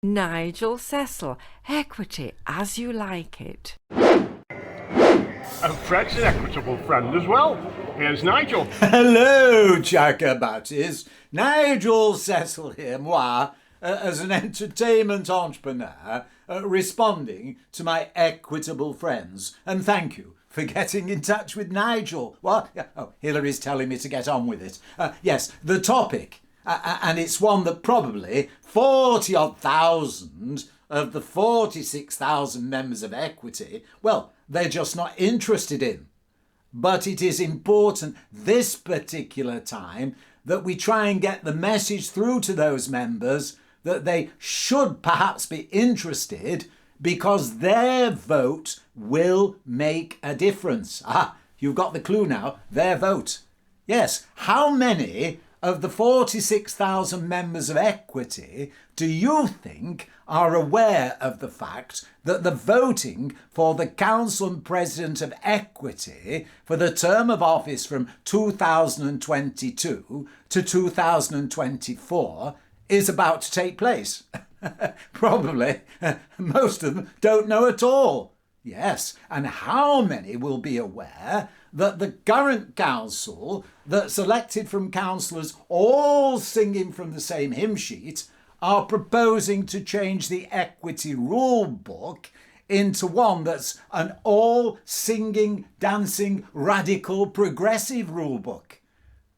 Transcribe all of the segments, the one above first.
Nigel Cecil, equity as you like it. And Fred's an equitable friend as well. Here's Nigel. Hello, Jackabatties. Nigel Cecil here, moi, as an entertainment entrepreneur, responding to my equitable friends. And thank you for getting in touch with Nigel. What? Oh, Hillary's telling me to get on with it. Yes, the topic, and it's one that probably 40-odd thousand of the 46,000 members of Equity, well, they're just not interested in. But it is important this particular time that we try and get the message through to those members that they should perhaps be interested because their vote will make a difference. You've got the clue now, their vote. Yes, how many of the 46,000 members of Equity do you think are aware of the fact that the voting for the Council and President of Equity for the term of office from 2022 to 2024 is about to take place? Probably most of them don't know at all. Yes, and how many will be aware that the current council that's elected from councillors all singing from the same hymn sheet are proposing to change the Equity rule book into one that's an all singing, dancing, radical, progressive rule book?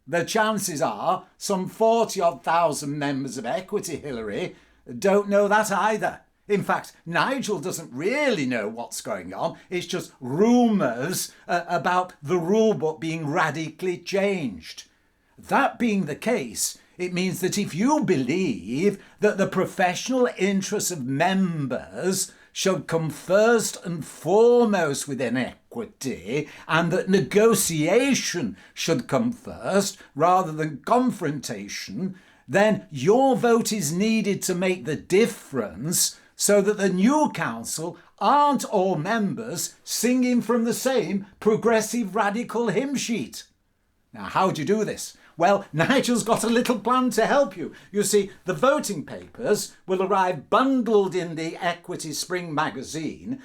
The chances are some 40-odd thousand members of Equity, Hillary, don't know that either. In fact, Nigel doesn't really know what's going on. It's just rumours about the rule book being radically changed. That being the case, it means that if you believe that the professional interests of members should come first and foremost within Equity, and that negotiation should come first rather than confrontation, then your vote is needed to make the difference so that the new council aren't all members singing from the same progressive radical hymn sheet. Now, how do you do this? Well, Nigel's got a little plan to help you. You see, the voting papers will arrive bundled in the Equity Spring magazine,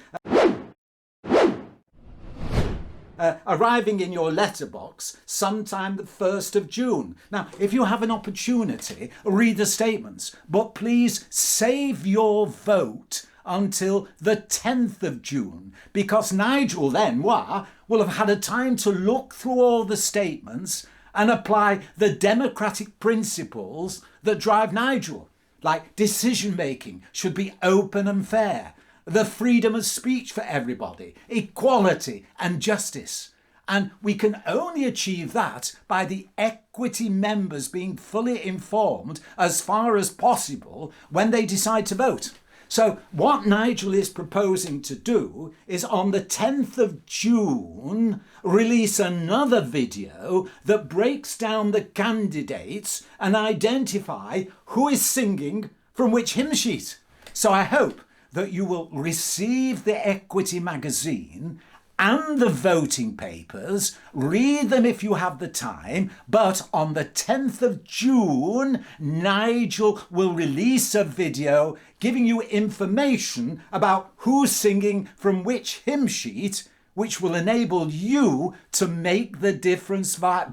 arriving in your letterbox sometime the 1st of June. Now, if you have an opportunity, read the statements, but please save your vote until the 10th of June, because Nigel then, will have had a time to look through all the statements and apply the democratic principles that drive Nigel, like decision-making should be open and fair, the freedom of speech for everybody, equality and justice. And we can only achieve that by the Equity members being fully informed as far as possible when they decide to vote. So what Nigel is proposing to do is on the 10th of June release another video that breaks down the candidates and identify who is singing from which hymn sheet. So I hope that you will receive the Equity magazine and the voting papers, read them if you have the time, but on the 10th of June, Nigel will release a video giving you information about who's singing from which hymn sheet, which will enable you to make the difference by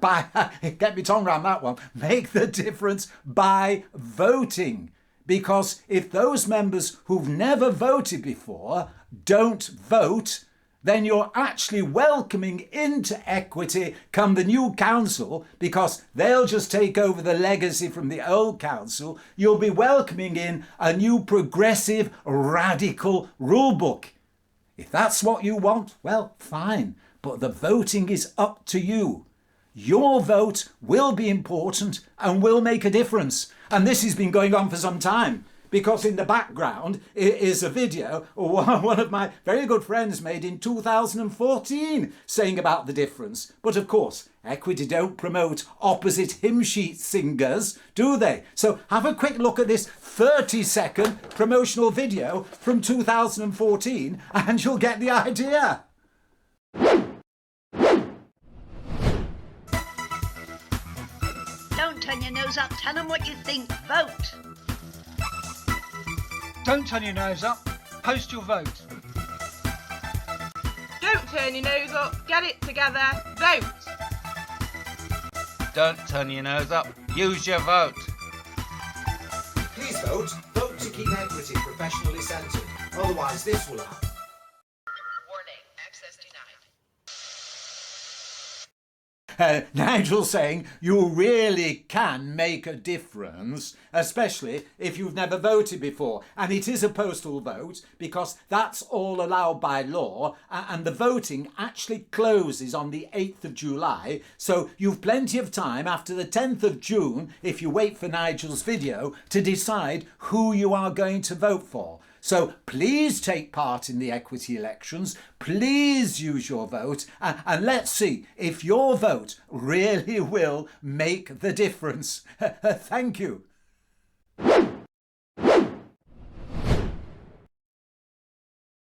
get me tongue around that one, make the difference by voting. Because if those members who've never voted before don't vote, then you're actually welcoming into Equity come the new council, because they'll just take over the legacy from the old council. You'll be welcoming in a new progressive, radical rule book. If that's what you want, well, fine, but the voting is up to you. Your vote will be important and will make a difference. And this has been going on for some time, because in the background is a video one of my very good friends made in 2014 saying about the difference. But of course, Equity don't promote opposite hymn sheet singers, do they? So have a quick look at this 30-second promotional video from 2014 and you'll get the idea. Don't turn your nose up. Tell them what you think. Vote. Don't turn your nose up. Post your vote. Don't turn your nose up. Get it together. Vote. Don't turn your nose up. Use your vote. Please vote. Vote to keep equity professionally centred. Otherwise, this will happen. Warning. Access denied. Nigel saying you really can make a difference, especially if you've never voted before. And it is a postal vote because that's all allowed by law, and the voting actually closes on the 8th of July, so you've plenty of time after the 10th of June, if you wait for Nigel's video, to decide who you are going to vote for. So please take part in the equity elections, please use your vote, and let's see if your vote really will make the difference. Thank you.